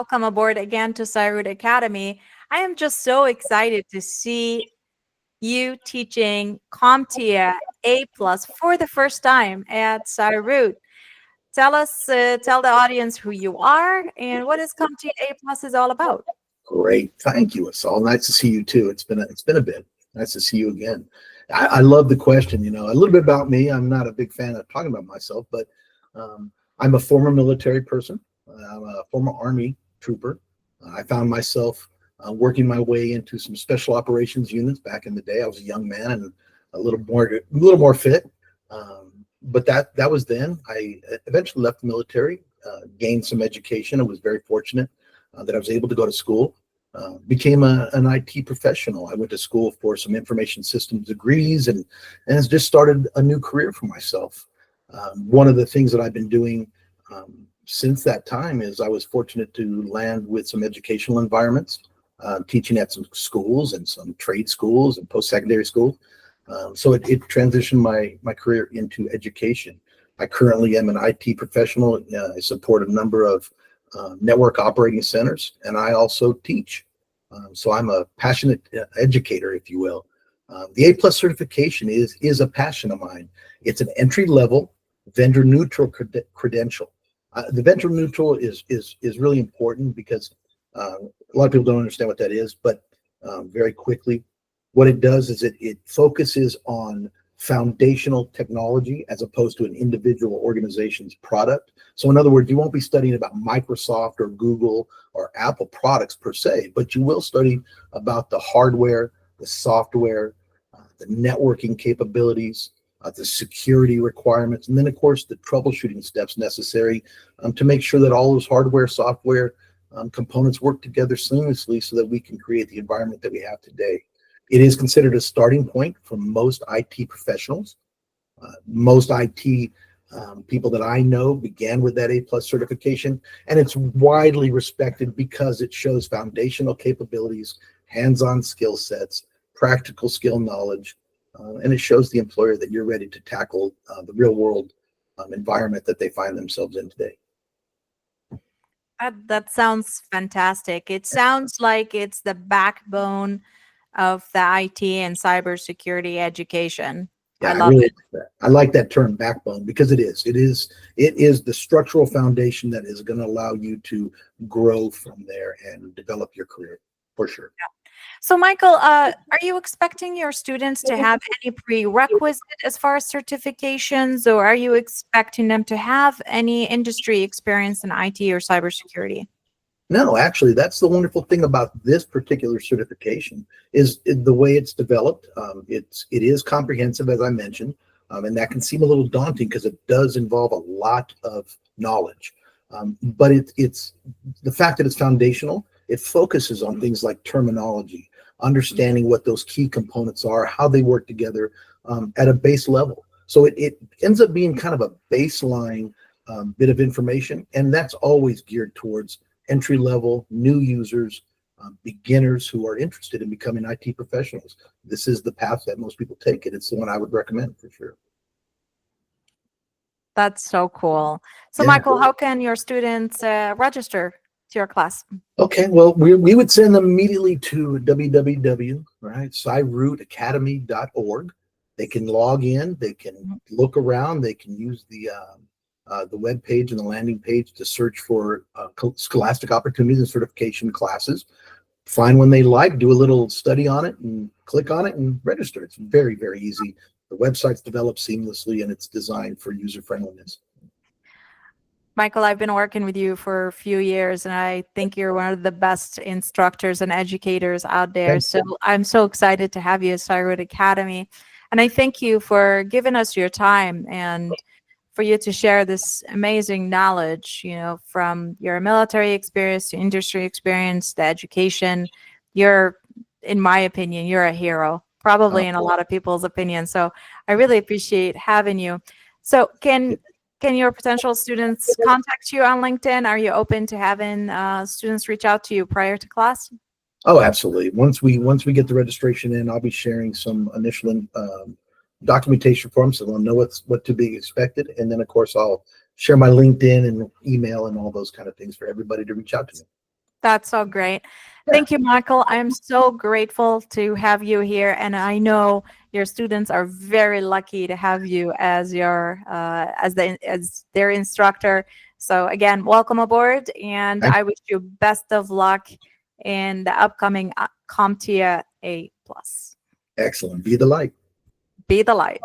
welcome aboard again to CyRoot Academy. I am just so excited to see you teaching CompTIA A plus for the first time at CyRoot. Tell the audience who you are and what is CompTIA A plus is all about. Great, thank you, Asal. Nice to see you too. It's been a bit. Nice to see you again. I love the question. You know, a little bit about me. I'm not a big fan of talking about myself, but I'm a former military person. I'm a former Army trooper. I found myself working my way into some special operations units back in the day. I was a young man and a little more fit. But that was then. I eventually left the military, gained some education. I was very fortunate that I was able to go to school. Became an IT professional. I went to school for some information systems degrees and has just started a new career for myself. One of the things that I've been doing since that time is I was fortunate to land with some educational environments, teaching at some schools and some trade schools and post-secondary schools. So it transitioned my career into education. I currently am an IT professional. I support a number of network operating centers, and I also teach. So I'm a passionate educator, if you will. The A+ certification is a passion of mine. It's an entry-level, vendor-neutral credential. The vendor-neutral is really important because a lot of people don't understand what that is, but very quickly, what it does is it focuses on foundational technology as opposed to an individual organization's product. So in other words, you won't be studying about Microsoft or Google or Apple products per se, but you will study about the hardware, the software, the networking capabilities, the security requirements, and then of course the troubleshooting steps necessary to make sure that all those hardware, software components work together seamlessly so that we can create the environment that we have today. It is considered a starting point for most IT professionals. Most IT people that I know began with that A+ certification, and it's widely respected because it shows foundational capabilities, hands-on skill sets, practical skill knowledge, and it shows the employer that you're ready to tackle the real-world environment that they find themselves in today. That sounds fantastic. It sounds like it's the backbone of the IT and cybersecurity education. Yeah, I love it. I like that term backbone because it is the structural foundation that is going to allow you to grow from there and develop your career for sure. So, Michael, are you expecting your students to have any prerequisite as far as certifications, or are you expecting them to have any industry experience in IT or cybersecurity? No, actually, that's the wonderful thing about this particular certification is the way it's developed. It is comprehensive, as I mentioned, and that can seem a little daunting because it does involve a lot of knowledge. But it's the fact that it's foundational. It focuses on things like terminology, understanding what those key components are, how they work together at a base level. So it ends up being kind of a baseline bit of information, and that's always geared towards entry-level, new users, beginners who are interested in becoming IT professionals. This is the path that most people take, and it's the one I would recommend for sure. That's so cool. So, Yeah. Michael, how can your students register to your class? Okay, well, we would send them immediately to www.CyRootAcademy.org. They can log in, they can look around, they can use the web page and the landing page to search for scholastic opportunities and certification classes. Find one they like, do a little study on it, and click on it and register. It's very, very easy. The website's developed seamlessly, and it's designed for user friendliness. Michael, I've been working with you for a few years, and I think you're one of the best instructors and educators out there. So I'm so excited to have you at CyRoot Academy. And I thank you for giving us your time and for you to share this amazing knowledge, you know, from your military experience to industry experience, the education. You're, in my opinion, you're a hero, probably in a lot of people's opinion. So I really appreciate having you. So can your potential students contact you on LinkedIn? Are you open to having students reach out to you prior to class? Oh, absolutely. Once we get the registration in, I'll be sharing some initial documentation for them so they'll know what to be expected. And then, of course, I'll share my LinkedIn and email and all those kind of things for everybody to reach out to me. That's so great. Yeah. Thank you, Michael. I'm so grateful to have you here, and I know your students are very lucky to have you as your as their instructor. So again, welcome aboard, and Thank I wish you best of luck in the upcoming CompTIA A plus. Excellent. Be the light. Be the light.